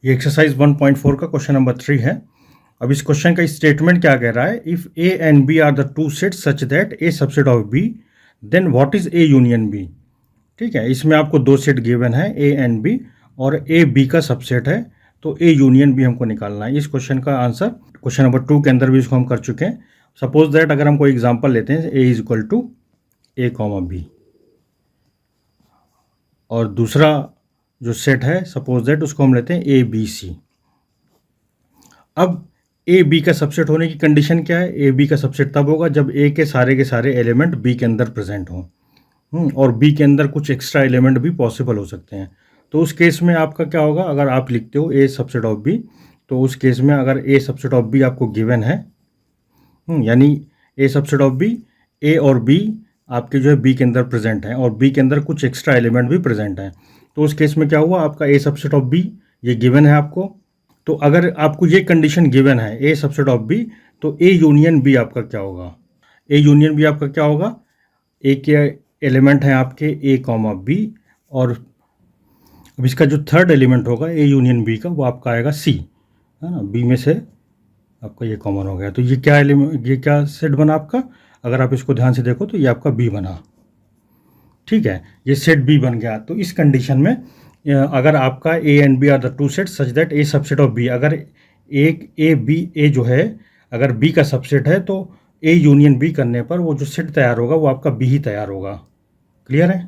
ये एक्सरसाइज 1.4 का question number 3 है। अब इस क्वेश्चन का स्टेटमेंट क्या कह रहा है, if A and B are the two sets such that A subset of B then what is A union B. ठीक है, इसमें आपको दो सेट गिवन है ए एंड बी और ए बी का सबसेट है, तो ए यूनियन बी हमको निकालना है। इस क्वेश्चन का आंसर क्वेश्चन नंबर 2 के अंदर भी इसको हम कर चुके हैं। सपोज दैट अगर हम कोई एग्जांपल लेते हैं A is equal to A comma B और दूसरा जो सेट है सपोज दैट उसको हम लेते हैं ए बी सी। अब ए बी का सबसेट होने की कंडीशन क्या है, ए बी का सबसेट तब होगा जब ए के सारे एलिमेंट बी के अंदर प्रेजेंट हों और बी के अंदर कुछ एक्स्ट्रा एलिमेंट भी पॉसिबल हो सकते हैं। तो उस केस में आपका क्या होगा, अगर आप लिखते हो ए सबसेट ऑफ बी, तो उस केस में अगर ए सबसेट ऑफ बी आपको गिवन है, यानी ए सबसेट ऑफ बी, ए और बी आपके जो है बी के अंदर प्रेजेंट हैं और बी के अंदर कुछ एक्स्ट्रा एलिमेंट भी प्रेजेंट हैं, तो उस केस में क्या हुआ, आपका ए सबसेट ऑफ बी ये गिवन है आपको। तो अगर आपको ये कंडीशन गिवन है ए सबसेट ऑफ बी, तो ए यूनियन बी आपका क्या होगा, ए यूनियन बी आपका क्या होगा, ए के एलिमेंट हैं आपके ए कॉमा बी और अब इसका जो थर्ड एलिमेंट होगा ए यूनियन बी का वो आपका आएगा सी, है ना, बी में से आपका ये कॉमन हो गया। तो ये क्या एलिमेंट, ये क्या सेट बना आपका, अगर आप इसको ध्यान से देखो तो ये आपका बी बना। ठीक है, ये सेट बी बन गया। तो इस कंडीशन में अगर आपका A and B are the two set such that A subset of B, अगर एक ए बी ए जो है अगर बी का सबसेट है तो ए यूनियन बी करने पर वो जो सेट तैयार होगा वो आपका बी ही तैयार होगा। क्लियर है।